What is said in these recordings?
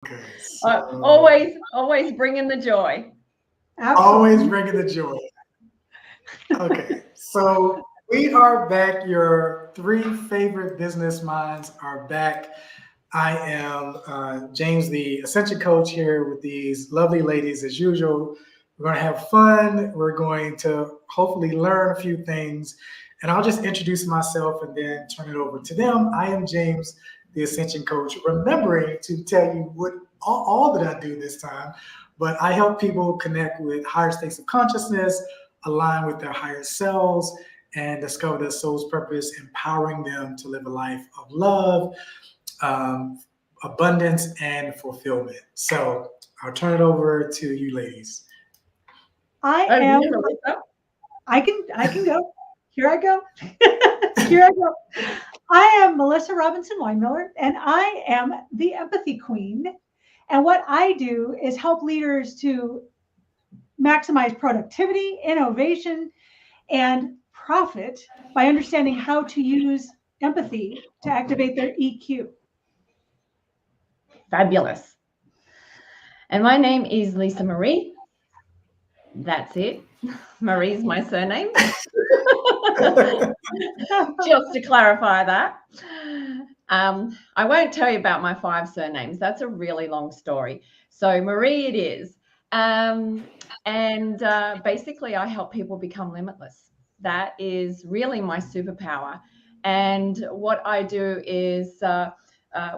Okay, Always bringing the joy. always Absolutely. bringing the joy. Okay, so we are back. Your three favorite business minds are back. I am James, the Ascension Coach, here with these lovely ladies as usual. We're going to have fun. We're going to hopefully learn a few things. And I'll just introduce myself and then turn it over to them. I am James, the Ascension Coach, remembering to tell you what all that I do this time. But I help people connect with higher states of consciousness, align with their higher selves, and discover their soul's purpose, empowering them to live a life of love, um, abundance, and fulfillment. So I'll turn it over to you ladies. I Over to am you, Melissa. I can go. Here I go. Here I go. I am Melissa Robinson Weinmiller, and I am the empathy queen. And what I do is help leaders to maximize productivity, innovation, and profit by understanding how to use empathy to activate their EQ. Fabulous. And my name is Lisa Marie. That's it. Marie's my surname. Just to clarify that. I won't tell you about my 5 surnames. That's a really long story. So Marie it is. Basically, I help people become limitless. That is really my superpower. And what I do is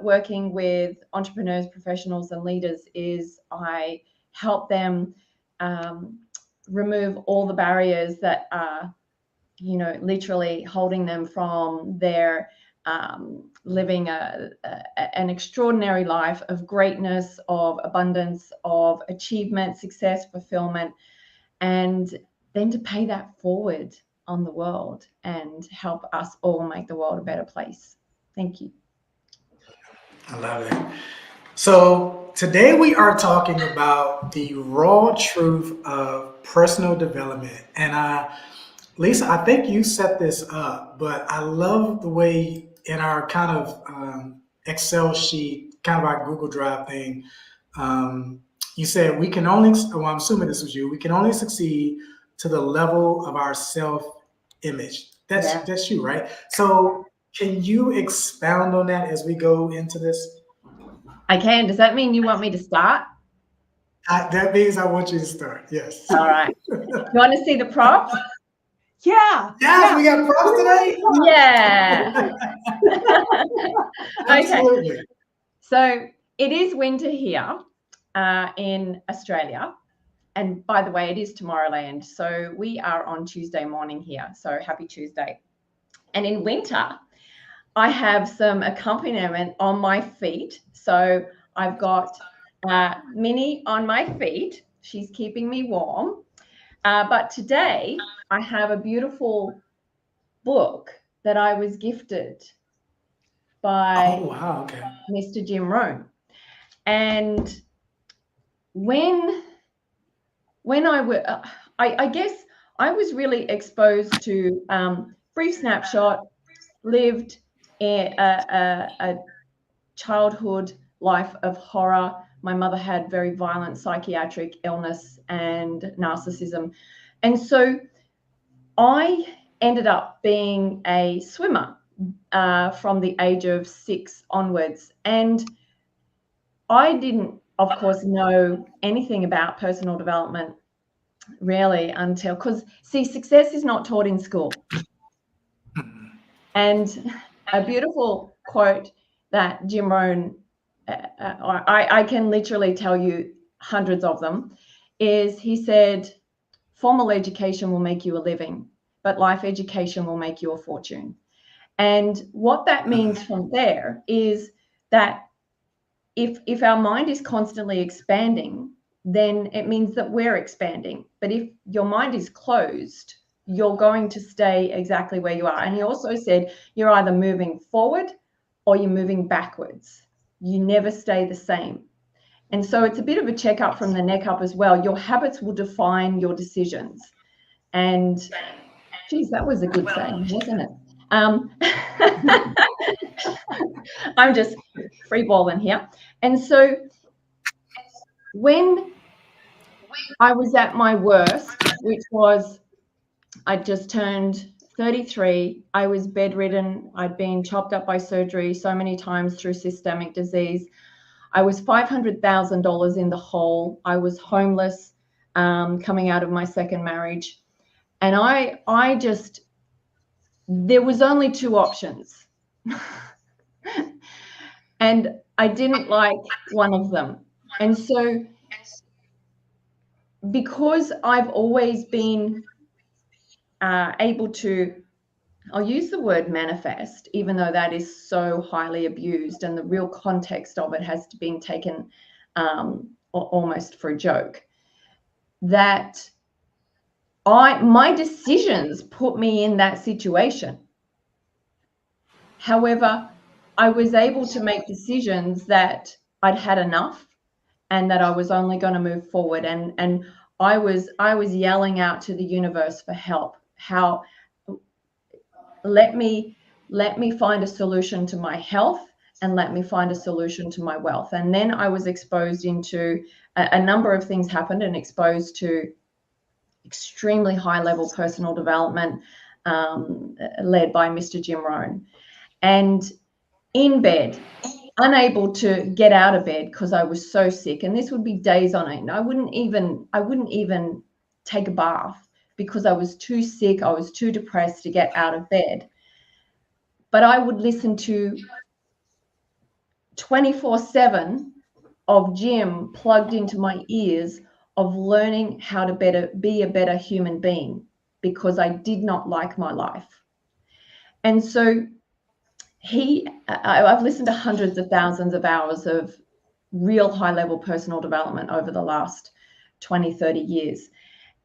working with entrepreneurs, professionals, and leaders is I help them remove all the barriers that are, literally holding them from their living an extraordinary life of greatness, of abundance, of achievement, success, fulfillment, and then to pay that forward on the world and help us all make the world a better place. Thank you. I love it. So today we are talking about the raw truth of personal development. And Lisa, I think you set this up, but I love the way in our kind of Excel sheet, kind of our Google Drive thing, um, you said we can only, well, I'm assuming this was you, we can only succeed to the level of our self image. Yeah, That's you, right? So can you expound on that as we go into this? I can. Does that mean you want me to start? That means I want you to start. Yes. All right. You want to see the props? Yeah, Yes, yeah. we got props today. Yeah. Okay. Absolutely. So it is winter here in Australia. And by the way, it is Tomorrowland. So we are on Tuesday morning here. So happy Tuesday. And in winter, I have some accompaniment on my feet. So I've got Minnie on my feet. She's keeping me warm. But today I have a beautiful book that I was gifted Oh, by wow. Okay. Mr. Jim Rohn. And when I guess I was really exposed to brief snapshot, lived a childhood life of horror. My mother had very violent psychiatric illness and narcissism. And so I ended up being a swimmer from the age of 6 onwards. And I didn't, of course, know anything about personal development really until, because see, success is not taught in school. And a beautiful quote that Jim Rohn, I can literally tell you hundreds of them, is he said, formal education will make you a living, but life education will make you a fortune. And what that means from there is that if our mind is constantly expanding, then it means that we're expanding. But if your mind is closed, you're going to stay exactly where you are. And he also said you're either moving forward or you're moving backwards. You never stay the same. And so it's a bit of a checkup from the neck up as well. Your habits will define your decisions. And geez, that was a good saying, wasn't it? I'm just free balling here. And so when I was at my worst, which was I just turned 33. I was bedridden. I'd been chopped up by surgery so many times through systemic disease. I was $500,000 in the hole. I was homeless, coming out of my second marriage. And I just, there was only two options. And I didn't like one of them. And so, because I've always been able to, I'll use the word manifest, even though that is so highly abused and the real context of it has been taken almost for a joke, that my decisions put me in that situation. However, I was able to make decisions that I'd had enough and that I was only going to move forward. And I was yelling out to the universe for help. How, let me find a solution to my health, and let me find a solution to my wealth. And then I was exposed into a number of things happened, and exposed to extremely high level personal development led by Mr. Jim Rohn. And in bed, unable to get out of bed because I was so sick, and this would be days on end. I wouldn't even take a bath because I was too sick. I was too depressed to get out of bed. But I would listen to 24/7 of Jim plugged into my ears, of learning how to be a better human being, because I did not like my life. And so I've listened to hundreds of thousands of hours of real high level personal development over the last 20, 30 years.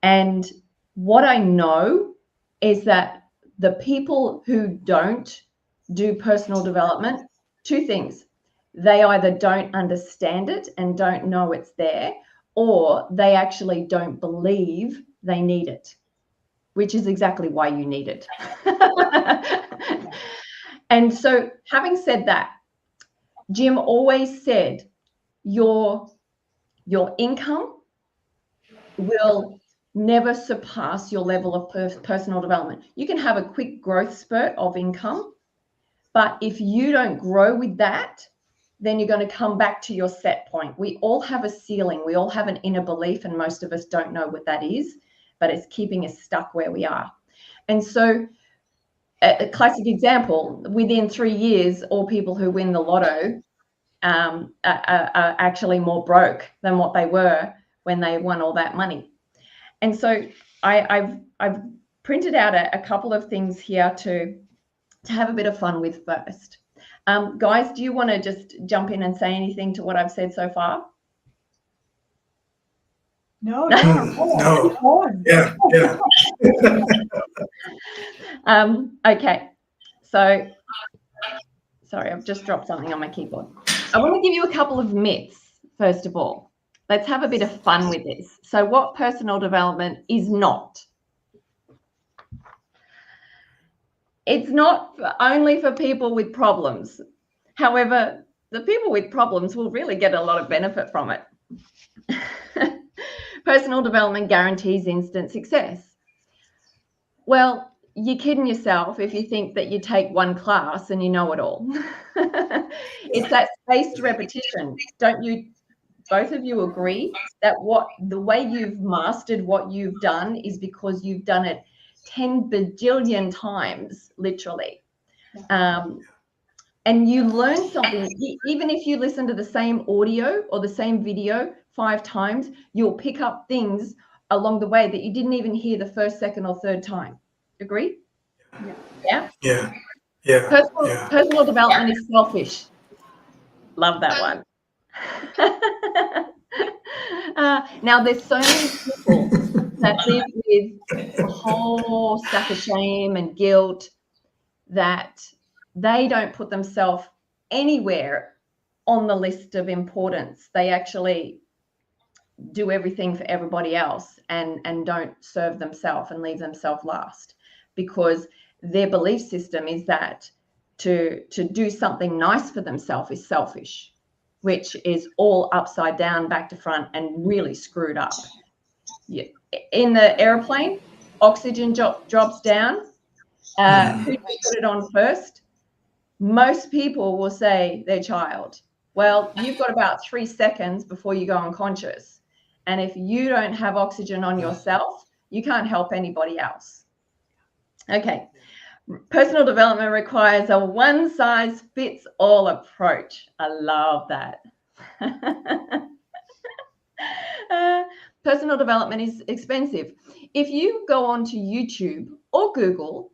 And what I know is that the people who don't do personal development, two things: they either don't understand it and don't know it's there, or they actually don't believe they need it, which is exactly why you need it. And so, having said that, Jim always said your income will never surpass your level of personal development. You can have a quick growth spurt of income, but if you don't grow with that, then you're going to come back to your set point. We all have a ceiling. We all have an inner belief, and most of us don't know what that is, but it's keeping us stuck where we are. And so, a classic example, within 3 years, all people who win the lotto are actually more broke than what they were when they won all that money. And so I've printed out a couple of things here to have a bit of fun with first. Guys, do you want to just jump in and say anything to what I've said so far? No. Yeah. Okay, so sorry, I've just dropped something on my keyboard. I want to give you a couple of myths, first of all. Let's have a bit of fun with this. So what personal development is not. It's not only for people with problems. However, the people with problems will really get a lot of benefit from it. Personal development guarantees instant success. Well, you're kidding yourself if you think that you take one class and you know it all. It's that spaced repetition. Don't you, both of you, agree that the way you've mastered what you've done is because you've done it 10 bajillion times, literally. And you learn something. Even if you listen to the same audio or the same video 5 times, you'll pick up things along the way that you didn't even hear the first, second, or third time. Agree? Yeah. Personal development is selfish. Love that one. Now, there's so many people that live with a whole stack of shame and guilt that they don't put themselves anywhere on the list of importance. They actually do everything for everybody else and don't serve themselves and leave themselves last, because their belief system is that to do something nice for themselves is selfish. which is all upside down, back to front, and really screwed up. In the airplane, oxygen drops down. Who do you put it on first? Most people will say their child. Well, you've got about 3 seconds before you go unconscious. And if you don't have oxygen on yourself, you can't help anybody else. Okay. Personal development requires a one-size-fits-all approach. I love that. Personal development is expensive. If you go onto YouTube or Google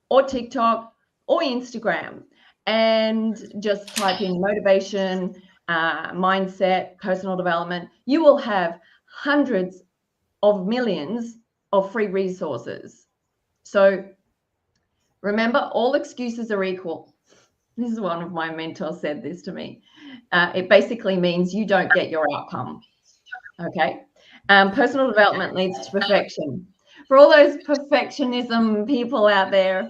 or TikTok or Instagram and just type in motivation, mindset, personal development, you will have hundreds of millions of free resources. So remember, all excuses are equal. This is one of my mentors said this to me. It basically means you don't get your outcome. Okay. Personal development leads to perfection. For all those perfectionism people out there,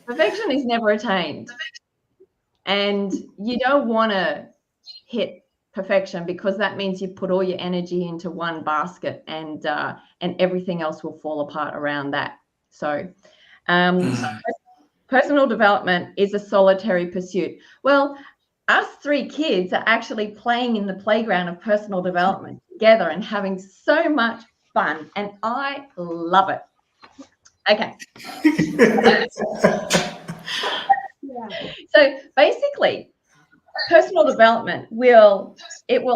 perfection is never attained. And you don't want to hit perfection, because that means you put all your energy into one basket, and everything else will fall apart around that. So personal development is a solitary pursuit. Well, us 3 kids are actually playing in the playground of personal development together and having so much fun, and I love it. Okay. So basically, personal development will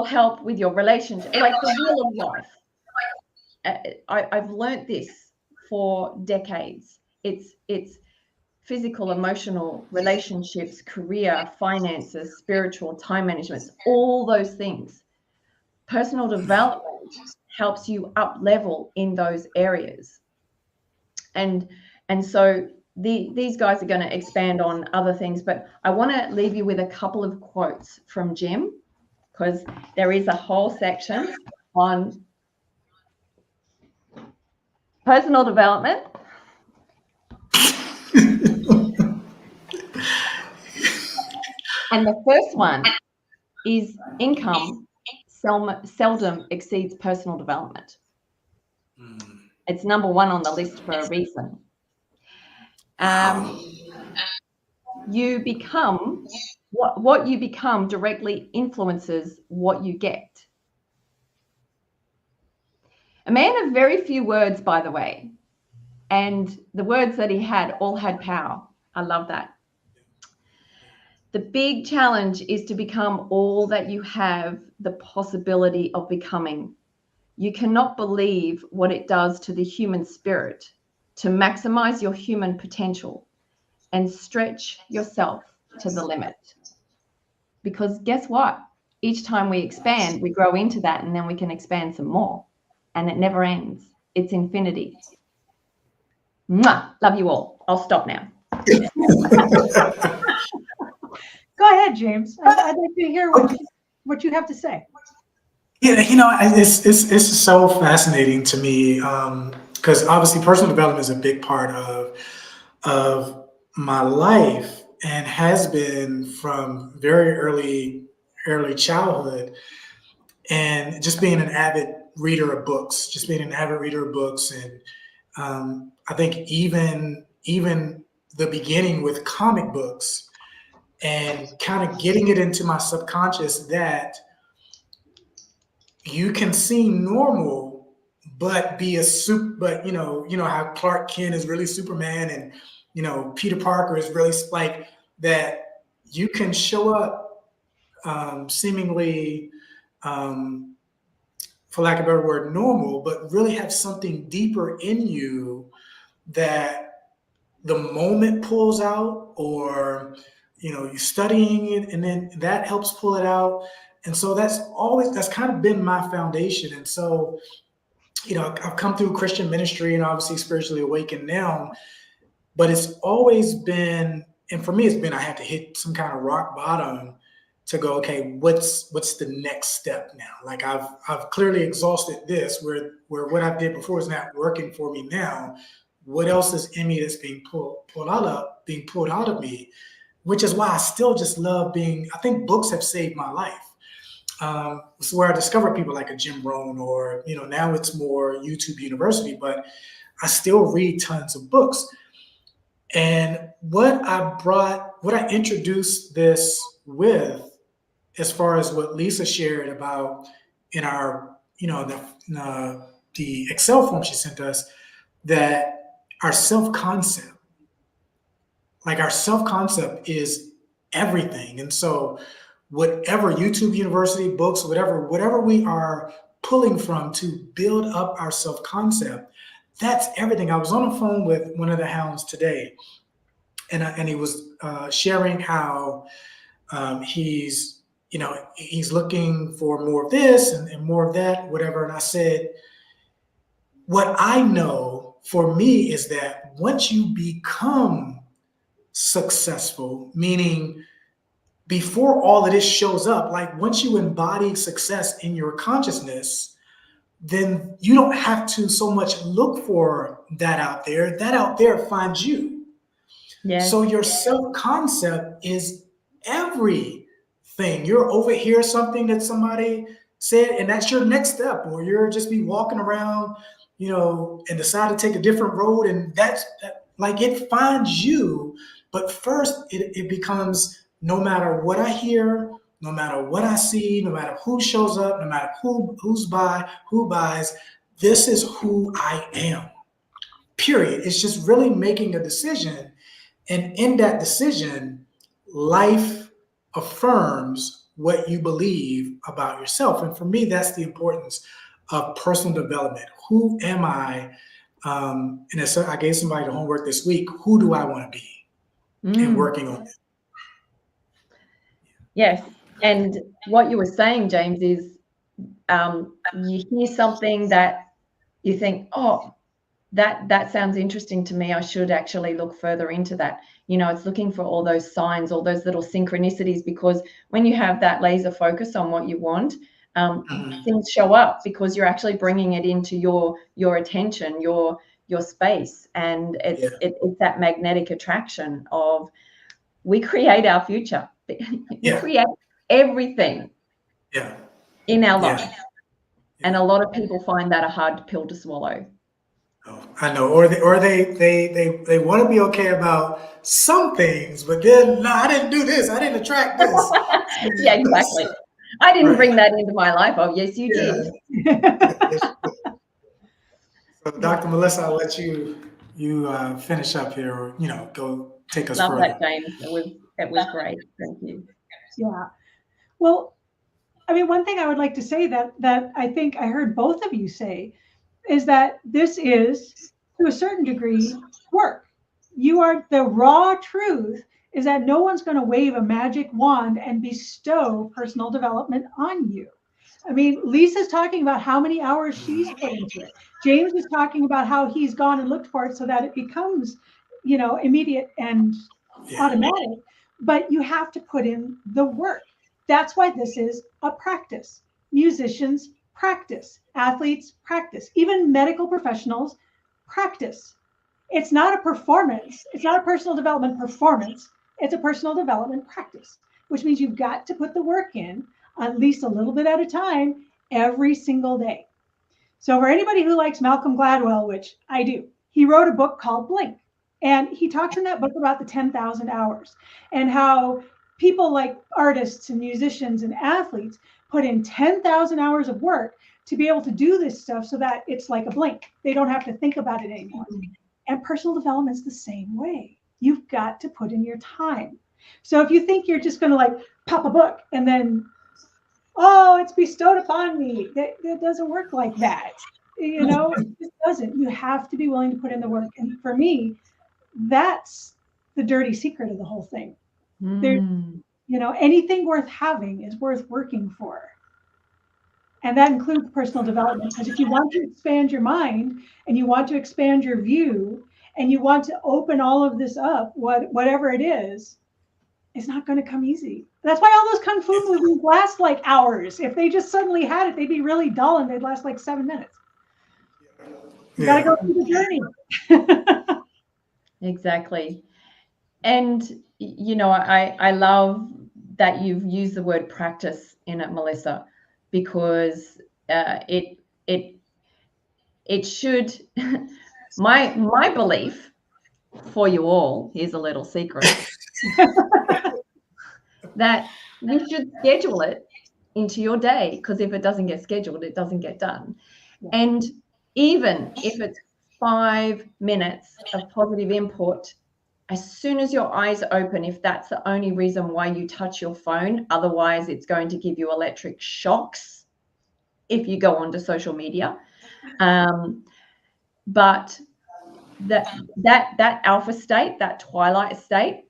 help with your relationship, like the wheel of life. I've learned this for decades. It's physical, emotional, relationships, career, finances, spiritual, time management, all those things. Personal development helps you up level in those areas. And so these guys are going to expand on other things, but I want to leave you with a couple of quotes from Jim, because there is a whole section on personal development. And the first one is income seldom exceeds personal development. It's number 1 on the list for a reason. You become what you become directly influences what you get. A man of very few words, by the way, and the words that he had all had power. I love that. The big challenge is to become all that you have the possibility of becoming. You cannot believe what it does to the human spirit to maximize your human potential and stretch yourself to the limit. Because guess what? Each time we expand, we grow into that, and then we can expand some more. And it never ends. It's infinity. Mwah! Love you all. I'll stop now. Go ahead, James. I'd like to hear what you have to say. Yeah, it's so fascinating to me, because obviously personal development is a big part of my life, and has been from very early childhood, and just being an avid reader of books, and I think even the beginning with comic books, and kind of getting it into my subconscious that you can seem normal, but be but you know how Clark Kent is really Superman, and Peter Parker is really like that. You can show up seemingly, for lack of a better word, normal, but really have something deeper in you that the moment pulls out, or you're studying it, and then that helps pull it out. And so that's kind of been my foundation. And so, I've come through Christian ministry and obviously spiritually awakened now, but it's always been, and for me, it's been, I had to hit some kind of rock bottom to go, okay, what's the next step now? Like I've clearly exhausted this, where what I did before is not working for me now. What else is in me that's being pulled out of me? which is why I still just love I think books have saved my life. It's where I discovered people like a Jim Rohn, or, now it's more YouTube University, but I still read tons of books. And what I introduced this with, as far as what Lisa shared about in our, the Excel form she sent us, that our self-concept is everything. And so whatever YouTube University books, whatever we are pulling from to build up our self-concept, that's everything. I was on the phone with one of the hounds today, and he was sharing how he's looking for more of this and more of that, whatever. And I said, what I know for me is that once you become successful, meaning before all of this shows up, like once you embody success in your consciousness, then you don't have to so much look for that out there. That out there finds you. Yeah. So your self-concept is everything. You're over something that somebody said, and that's your next step, or you're just be walking around, and decide to take a different road, and that's like it finds you. But first, it becomes, no matter what I hear, no matter what I see, no matter who shows up, no matter who buys, this is who I am. Period. It's just really making a decision. And in that decision, life affirms what you believe about yourself. And for me, that's the importance of personal development. Who am I? And I gave somebody the homework this week. Who do I want to be? And working on it. Yes. And what you were saying, James, is you hear something that you think, oh, that sounds interesting to me. I should actually look further into that. It's looking for all those signs, all those little synchronicities, because when you have that laser focus on what you want, things show up because you're actually bringing it into your attention, your space. And it's that magnetic attraction of, we create our future. We create everything in our life. And a lot of people find that a hard pill to swallow. Oh, I know, or they want to be okay about some things, but then, no, I didn't do this. I didn't attract this. Yeah, exactly. I didn't bring that into my life. Oh, yes, you did. So, Dr. Melissa, I'll let you finish up here, or go take us further. Love that, James. It was great. Thank you. Yeah. Well, I mean, one thing I would like to say that I think I heard both of you say is that this is, to a certain degree, work. The raw truth is that no one's going to wave a magic wand and bestow personal development on you. I mean, Lisa's talking about how many hours she's put into it. James is talking about how he's gone and looked for it so that it becomes, immediate and automatic. But you have to put in the work. That's why this is a practice. Musicians practice, athletes practice, even medical professionals practice. It's not a performance. It's not a personal development performance. It's a personal development practice, which means you've got to put the work in at least a little bit at a time every single day. So for anybody who likes Malcolm Gladwell, which I do, he wrote a book called Blink. And he talks in that book about the 10,000 hours and how people like artists and musicians and athletes put in 10,000 hours of work to be able to do this stuff so that it's like a blink. They don't have to think about it anymore. And personal development's the same way. You've got to put in your time. So if you think you're just going to pop a book and then, oh, it's bestowed upon me, that doesn't work like that. It just doesn't. You have to be willing to put in the work. And for me, that's the dirty secret of the whole thing. Anything worth having is worth working for. And that includes personal development, because if you want to expand your mind and you want to expand your view and you want to open all of this up, whatever it is, it's not going to come easy. That's why all those Kung Fu movies last like hours. If they just suddenly had it, they'd be really dull and they'd last like 7 minutes. You got to go through the journey. Exactly. And you know, I love that you've used the word practice in it, Melissa, because it should. My belief for you all, here's a little secret, that you should schedule it into your day, because if it doesn't get scheduled, it doesn't get done. Yeah. And even if it's 5 minutes of positive input, as soon as your eyes open, if that's the only reason why you touch your phone, otherwise it's going to give you electric shocks if you go onto social media. But that alpha state, that twilight state,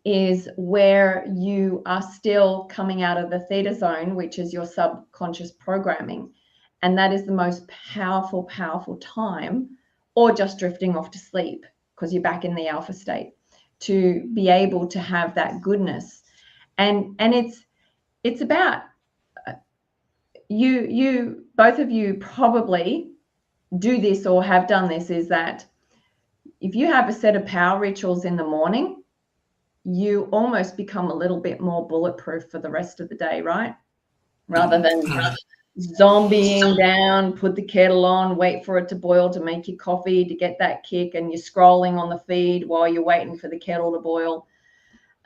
is where you are still coming out of the theta zone, which is your subconscious programming. And that is the most powerful, powerful time, or just drifting off to sleep because you're back in the alpha state, to be able to have that goodness. And it's about you both of you probably do this or have done this, is that if you have a set of power rituals in the morning, you almost become a little bit more bulletproof for the rest of the day, right? Rather than zombieing down, put the kettle on, wait for it to boil to make your coffee to get that kick, and you're scrolling on the feed while you're waiting for the kettle to boil.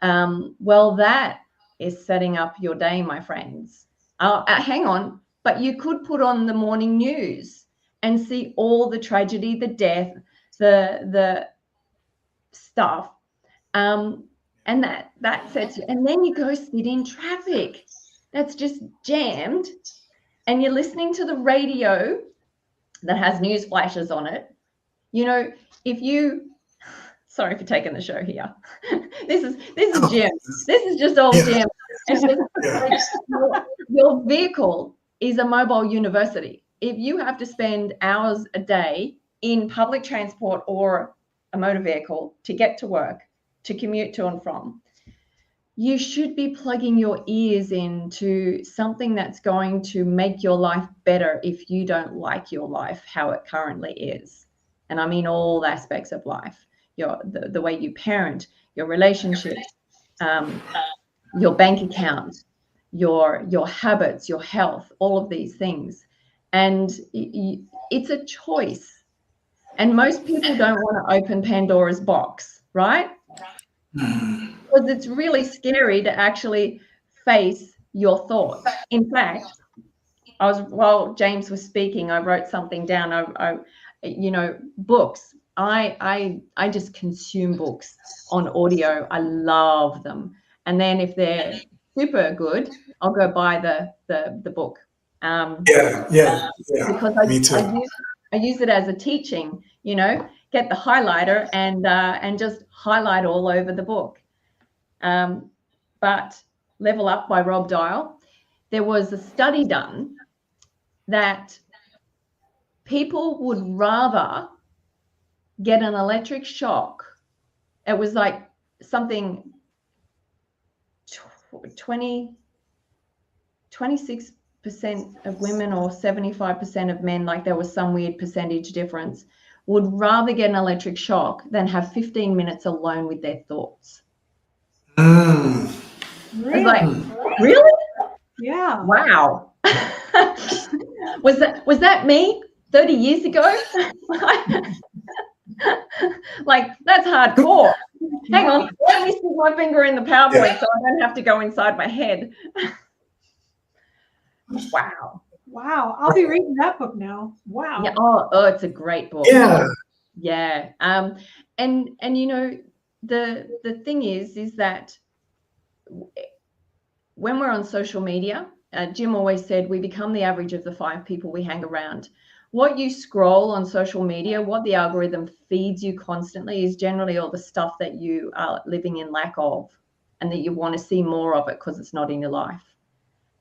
Well, that is setting up your day, my friends. Hang on, but you could put on the morning news and see all the tragedy, the death, the stuff. And that sets you, and then you go sit in traffic that's just jammed, and you're listening to the radio that has news flashes on it. You know, if you, sorry for taking the show here. This is Jim. This is just old Jim. And your vehicle is a mobile university. If you have to spend hours a day in public transport or a motor vehicle to get to work, to commute to and from, you should be plugging your ears into something that's going to make your life better if you don't like your life how it currently is. And I mean all aspects of life, the way you parent, your relationships, your bank account, your habits, your health, all of these things. And it's a choice. And most people don't want to open Pandora's box, right? Because it's really scary to actually face your thoughts. In fact, while James was speaking, I wrote something down. Books. I just consume books on audio. I love them. And then if they're super good, I'll go buy the book. Because Me too. I use it as a teaching, get the highlighter and just highlight all over the book. But Level Up by Rob Dial, there was a study done that people would rather get an electric shock. It was like something 26% of women or 75% of men, like there was some weird percentage difference, would rather get an electric shock than have 15 minutes alone with their thoughts. Really? I was like, really? Yeah. Wow. Was that me 30 years ago? Like, that's hardcore. Hang on, let me stick my finger in the PowerPoint so I don't have to go inside my head. Wow. Wow. I'll be reading that book now. Wow. Yeah. Oh, it's a great book. Yeah. And the thing is that when we're on social media, Jim always said we become the average of the 5 people we hang around. What you scroll on social media, what the algorithm feeds you constantly, is generally all the stuff that you are living in lack of, and that you want to see more of it because it's not in your life.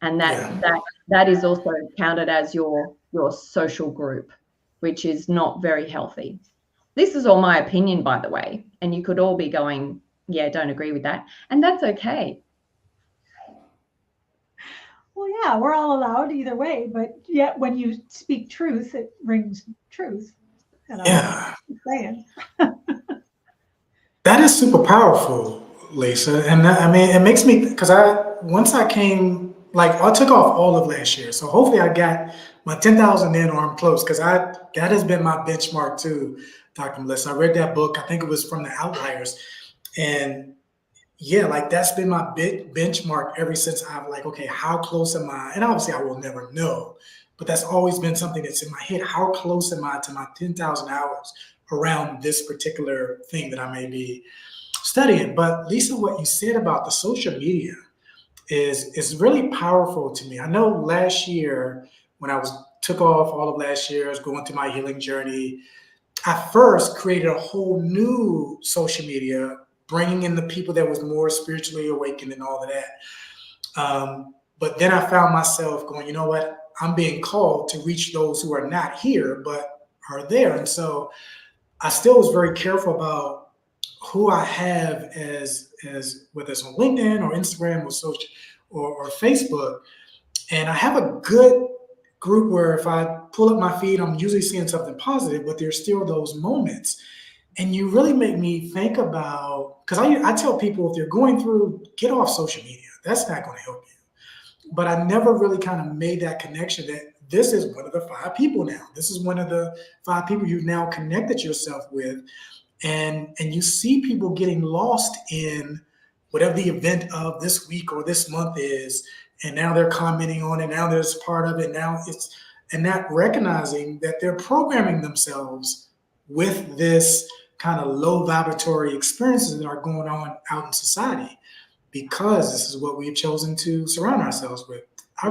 And that is also counted as your social group, which is not very healthy. This is all my opinion, by the way, and you could all be going, yeah, don't agree with that, and that's okay. Well, yeah, we're all allowed either way, but yet when you speak truth, it rings truth. Yeah. Saying. That is super powerful, Lisa. And I mean, it makes me, because once I came, like, I took off all of last year. So hopefully I got my 10,000 in or I'm close, because that has been my benchmark too, Dr. Melissa. I read that book. I think it was from the Outliers. And yeah, like that's been my big benchmark ever since I've like, okay, how close am I? And obviously I will never know, but that's always been something that's in my head. How close am I to my 10,000 hours around this particular thing that I may be studying? But Lisa, what you said about the social media is really powerful to me. I know last year when took off all of last year, I was going through my healing journey. I first created a whole new social media, bringing in the people that was more spiritually awakened and all of that. But then I found myself going, you know what? I'm being called to reach those who are not here, but are there. And so I still was very careful about who I have as whether it's on LinkedIn or Instagram or social or Facebook. And I have a good group where if I pull up my feed, I'm usually seeing something positive, but there's still those moments. And you really make me think about, because I tell people if you're going through, get off social media. That's not going to help you. But I never really kind of made that connection that this is one of the 5 people now. This is one of the 5 people you've now connected yourself with. And you see people getting lost in whatever the event of this week or this month is. And now they're commenting on it. Now there's part of it. Now and not recognizing that they're programming themselves with this kind of low vibratory experiences that are going on out in society, because this is what we've chosen to surround ourselves with. I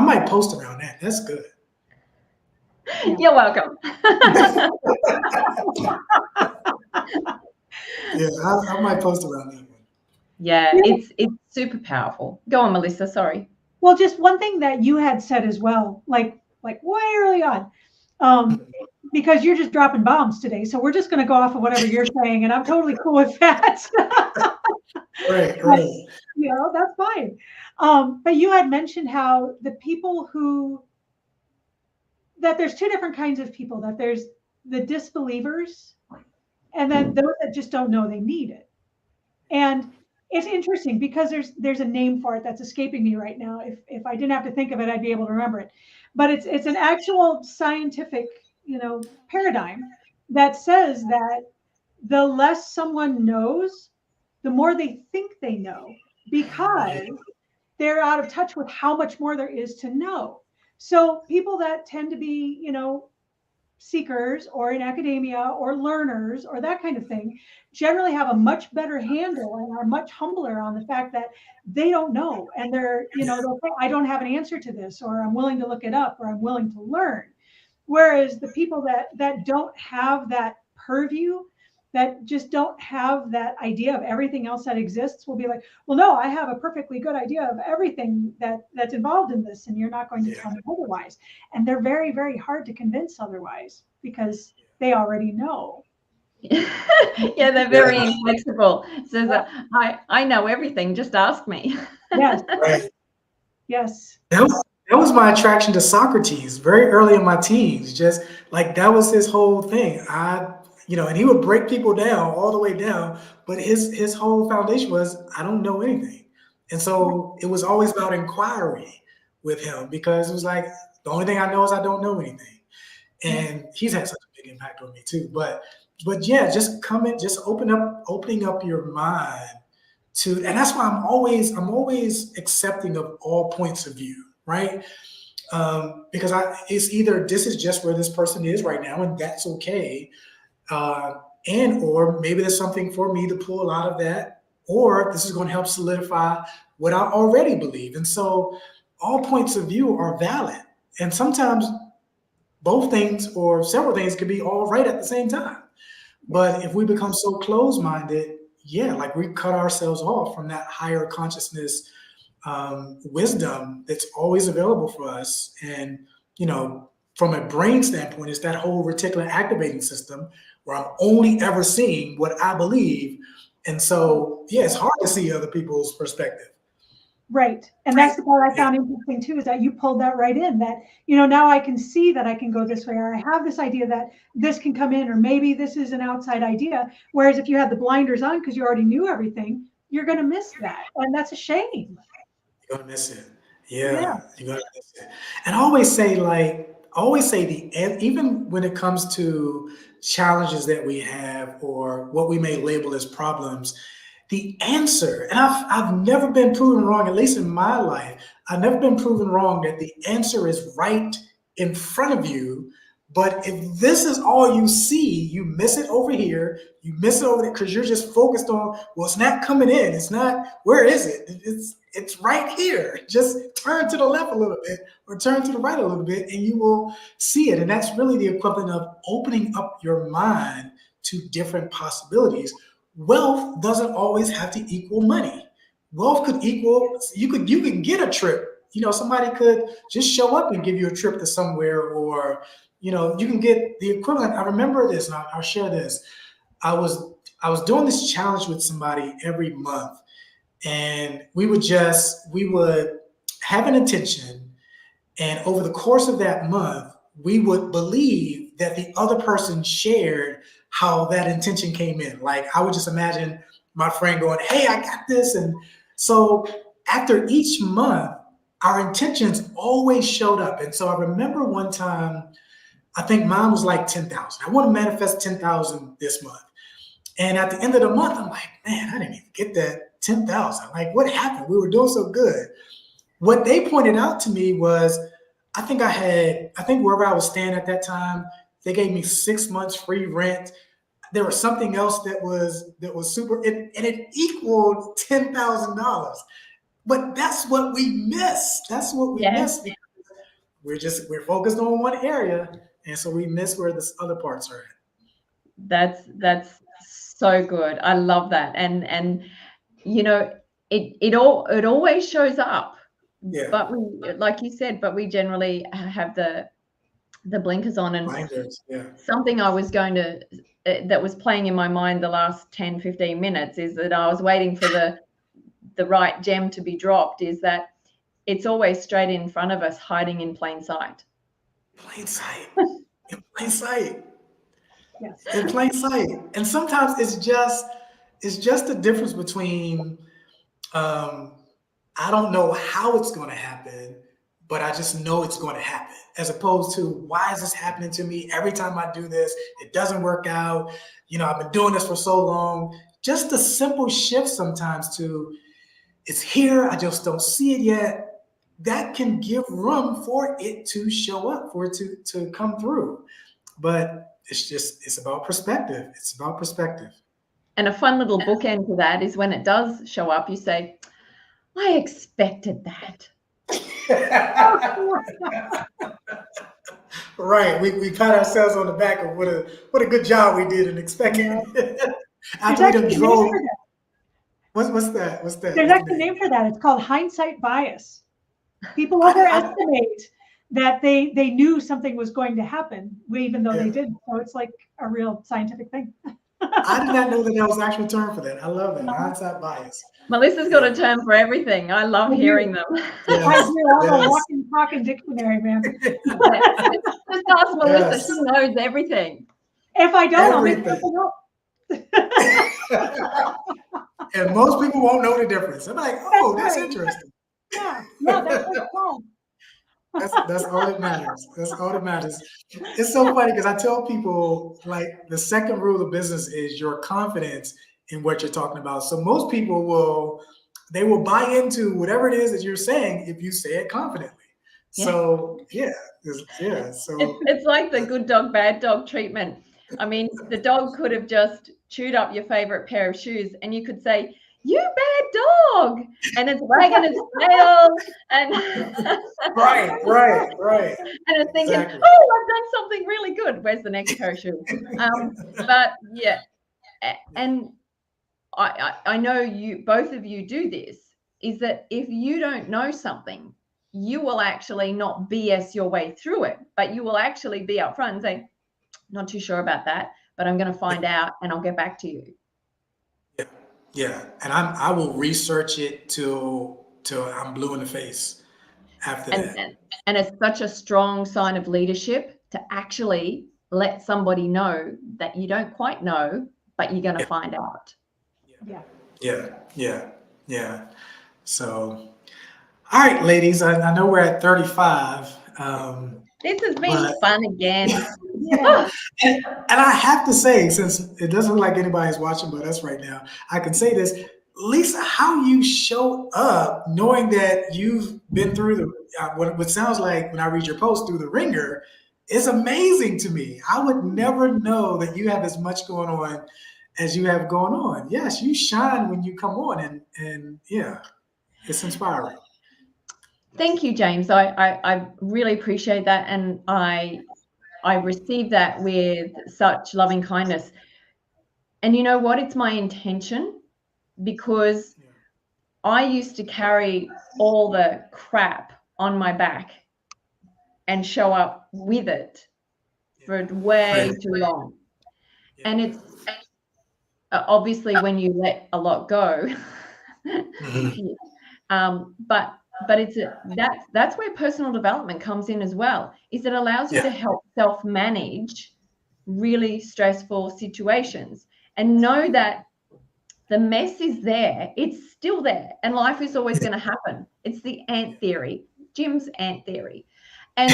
might post around that. That's good. You're welcome. Yeah, I might post around that one. Yeah, it's super powerful. Go on, Melissa. Sorry. Well, just one thing that you had said as well, like way early on, because you're just dropping bombs today. So we're just going to go off of whatever you're saying, and I'm totally cool with that. Right. You know, that's fine. But you had mentioned how the people that there's 2 different kinds of people, that there's the disbelievers and then those that just don't know they need it. And it's interesting because there's a name for it that's escaping me right now. If I didn't have to think of it, I'd be able to remember it. But it's an actual scientific, paradigm that says that the less someone knows, the more they think they know, because they're out of touch with how much more there is to know. So people that tend to be, seekers or in academia or learners or that kind of thing generally have a much better handle and are much humbler on the fact that they don't know. And they're, they'll say, I don't have an answer to this, or I'm willing to look it up, or I'm willing to learn. Whereas the people that don't have that purview, that just don't have that idea of everything else that exists, will be like, well, no, I have a perfectly good idea of everything that's involved in this, and you're not going to tell me otherwise. And they're very, very hard to convince otherwise because they already know. Yeah, they're very inflexible. So I know everything, just ask me. Yes. Right. Yes. That was my attraction to Socrates very early in my teens. Just like that was his whole thing. And he would break people down all the way down, but his whole foundation was, I don't know anything. And so it was always about inquiry with him, because it was like, the only thing I know is I don't know anything. And he's had such a big impact on me too. But yeah, just opening up your mind to, and that's why I'm always accepting of all points of view, right? Because it's either this is just where this person is right now, and that's okay. Or maybe there's something for me to pull out of that, or this is going to help solidify what I already believe. And so all points of view are valid. And sometimes both things or several things could be all right at the same time. But if we become so closed-minded, like we cut ourselves off from that higher consciousness wisdom that's always available for us. And, from a brain standpoint, it's that whole reticular activating system where I'm only ever seeing what I believe. And so, it's hard to see other people's perspective. Right. And that's the part I found interesting too, is that you pulled that right in, that, now I can see that I can go this way, or I have this idea that this can come in, or maybe this is an outside idea. Whereas if you had the blinders on because you already knew everything, you're going to miss that. And that's a shame. You're gonna miss it. Yeah, you're gonna miss it. And I always say even when it comes to challenges that we have or what we may label as problems, the answer, and I've never been proven wrong, at least in my life, I've never been proven wrong that the answer is right in front of you. But if this is all you see, you miss it over here, you miss it over there because you're just focused on, well, it's not coming in. It's not, where is it? It's right here. Just turn to the left a little bit or turn to the right a little bit and you will see it. And that's really the equivalent of opening up your mind to different possibilities. Wealth doesn't always have to equal money. Wealth could equal, you could get a trip. Somebody could just show up and give you a trip to somewhere, or you can get the equivalent. I remember this, and I'll share this. I was doing this challenge with somebody every month, and we would have an intention, and over the course of that month, we would believe that the other person shared how that intention came in. Like, I would just imagine my friend going, "Hey, I got this." And so after each month, our intentions always showed up. And so I remember one time, I think mine was like 10,000. I want to manifest 10,000 this month. And at the end of the month, I'm like, man, I didn't even get that 10,000. Like, what happened? We were doing so good. What they pointed out to me was, I think wherever I was staying at that time, they gave me 6 months free rent. There was something else that was super, and it equaled $10,000. But that's what we miss. That's what we miss, because we're focused on one area, and so we miss where the other parts are at. That's so good. I love that. And it always shows up. Yeah. But we, like you said, we generally have the blinkers on. And Blinders, yeah. something I was going to that was playing in my mind the last 10-15 minutes is that I was waiting for the right gem to be dropped, is that it's always straight in front of us, hiding in plain sight. Plain sight. In plain sight. Yes. In plain sight. And sometimes it's just the difference between I don't know how it's going to happen, but I just know it's going to happen, as opposed to, why is this happening to me? Every time I do this, it doesn't work out. I've been doing this for so long. Just a simple shift sometimes to, it's here, I just don't see it yet. That can give room for it to show up, for it to come through. But it's about perspective. It's about perspective. And a fun little bookend to that is when it does show up, you say, I expected that. Right. We pat ourselves on the back of what a good job we did in expecting it. After we done drove. What's that? There's actually a name for that. It's called hindsight bias. People overestimate that they knew something was going to happen, even though they didn't. So it's like a real scientific thing. I did not know that was actually a term for that. I love that. Hindsight bias. Melissa's got a term for everything. I love hearing them. Yes. I do. I'm a walking, talking dictionary, man. Just ask Melissa. She knows everything. If I don't, I'll make something up. And most people won't know the difference. I'm like, oh, that's interesting. Yeah, that's what's wrong. That's all that matters. That's all that matters. It's so funny because I tell people, like, the second rule of business is your confidence in what you're talking about. So most people will buy into whatever it is that you're saying if you say it confidently. Yeah. So So it's like the good dog, bad dog treatment. I mean, the dog could have just chewed up your favorite pair of shoes, and you could say, "You bad dog," and it's wagging its tail, and right. And it's thinking, exactly. Oh, I've done something really good. Where's the next pair of shoes? But yeah, and I know both of you do this. Is that if you don't know something, you will actually not BS your way through it, but you will actually be upfront and say, "Not too sure about that, but I'm going to find out, and I'll get back to you." Yeah, and I will research it till till I'm blue in the face after that. And it's such a strong sign of leadership to actually let somebody know that you don't quite know, but you're going to find out. Yeah. So, all right, ladies, I know we're at 35. This has been fun again. Yeah. And I have to say, since it doesn't look like anybody's watching but us right now, I can say this. Lisa, how you show up knowing that you've been through what sounds like, when I read your post, through the ringer, is amazing to me. I would never know that you have as much going on as you have going on. Yes, you shine when you come on, and yeah, it's inspiring. Thank you, James. I really appreciate that, and I receive that with such loving kindness. And you know what? It's my intention, because I used to carry all the crap on my back and show up with it for way too long. And it's obviously when you let a lot go, but it's that's where personal development comes in as well. Is it allows you to help self-manage really stressful situations and know that the mess is there. It's still there, and life is always going to happen. It's the ant theory, Jim's ant theory, and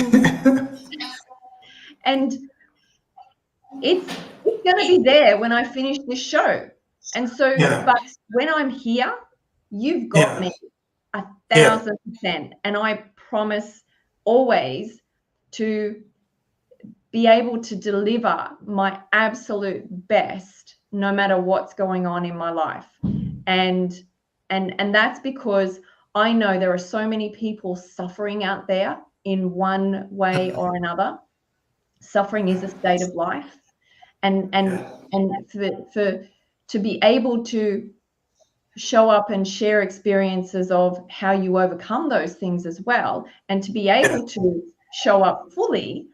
it's going to be there when I finish this show. And so, but when I'm here, you've got me 1,000%, and I promise always to be able to deliver my absolute best, no matter what's going on in my life. And that's because I know there are so many people suffering out there in one way or another. Suffering is a state of life. And for to be able to show up and share experiences of how you overcome those things as well, and to be able to show up fully,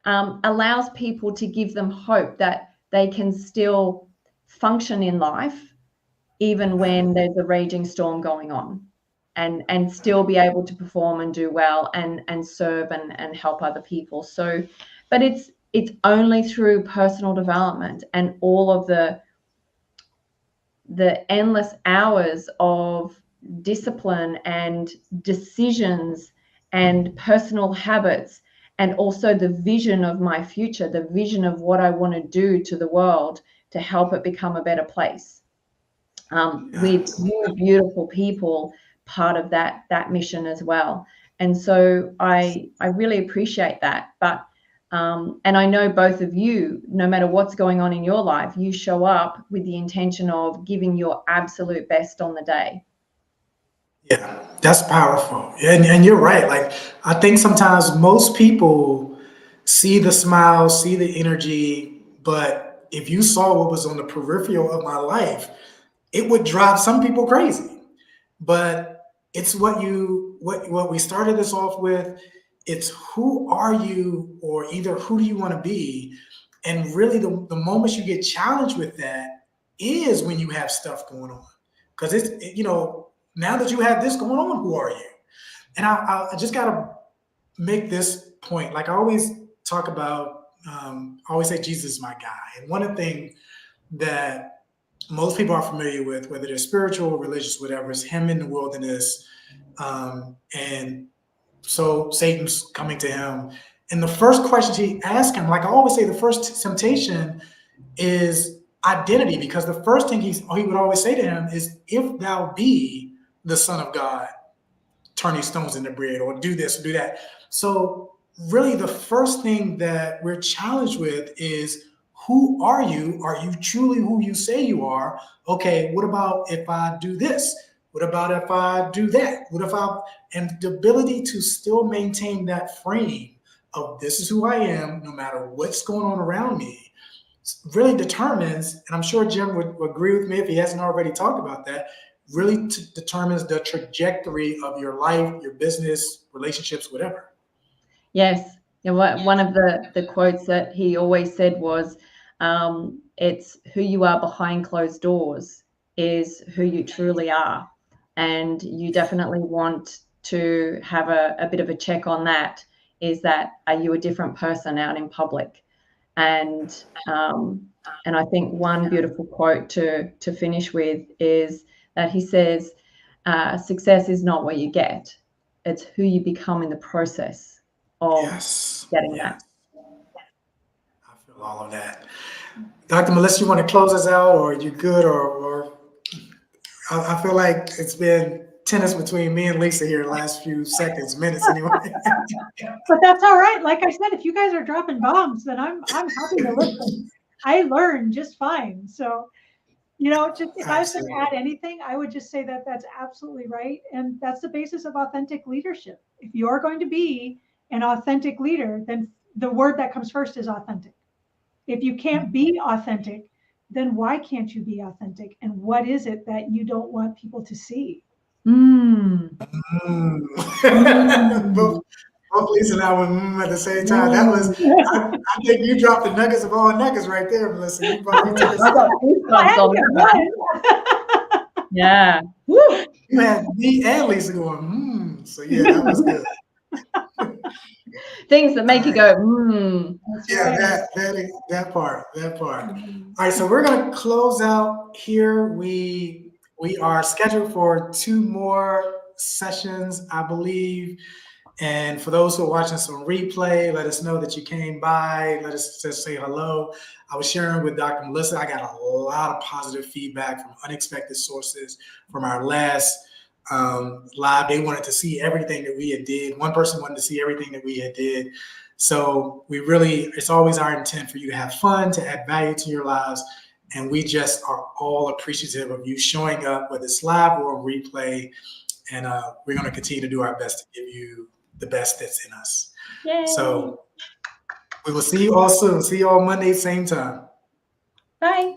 allows people to give them hope that they can still function in life even when there's a raging storm going on, and still be able to perform and do well and serve and help other people. So, but it's only through personal development and all of the endless hours of discipline and decisions and personal habits, and also the vision of my future, the vision of what I want to do to the world to help it become a better place. With you beautiful people part of that mission as well. And so I really appreciate that. But and I know both of you, no matter what's going on in your life, you show up with the intention of giving your absolute best on the day. Yeah, that's powerful. And you're right. Like, I think sometimes most people see the smile, see the energy, but if you saw what was on the peripheral of my life, it would drive some people crazy. But it's what we started this off with. It's who are you, or either who do you want to be? And really the moments you get challenged with that is when you have stuff going on. Because now that you have this going on, who are you? And I just got to make this point. Like I always talk about, I always say Jesus is my guy. And one of the things that most people are familiar with, whether they're spiritual, religious, whatever, is him in the wilderness. And so Satan's coming to him. And the first question he asked him, like I always say, the first temptation is identity, because the first thing he would always say to him is, if thou be the Son of God, turn these stones into bread, or do this or do that. So really the first thing that we're challenged with is, who are you? Are you truly who you say you are? Okay, what about if I do this? What about if I do that? And the ability to still maintain that frame of this is who I am, no matter what's going on around me, really determines, and I'm sure Jim would agree with me if he hasn't already talked about that, really determines the trajectory of your life, your business, relationships, whatever. Yes. One of the quotes that he always said was, it's who you are behind closed doors is who you truly are. and you definitely want to have a bit of a check on that, is that, are you a different person out in public? And I think one beautiful quote to finish with is that he says, success is not what you get, it's who you become in the process of getting that. I feel all of that. Dr. Melissa, you want to close us out, or are you good? Or I feel like it's been tennis between me and Lisa here the last few minutes anyway. But that's all right. Like I said, if you guys are dropping bombs, then I'm happy to listen. I learn just fine. So, just if I was going to add anything, I would just say that that's absolutely right. And that's the basis of authentic leadership. If you're going to be an authentic leader, then the word that comes first is authentic. If you can't be authentic, then why can't you be authentic? And what is it that you don't want people to see? Both Lisa and I went at the same time. That was, I think you dropped the nuggets of all nuggets right there, Melissa. You took Yeah. You had me and Lisa going, So yeah, that was good. Things that make you go, Yeah, that part. All right, so we're gonna close out here. We are scheduled for 2 more sessions, I believe. And for those who are watching us on replay, let us know that you came by. Let us just say hello. I was sharing with Dr. Melissa. I got a lot of positive feedback from unexpected sources from our last live. They wanted to see everything that we had did. One person wanted to see everything that we had did. So it's always our intent for you to have fun, to add value to your lives. And we just are all appreciative of you showing up, whether it's live or on replay. And we're going to continue to do our best to give you the best that's in us. Yay. So we will see you all soon. See you all Monday, same time. Bye.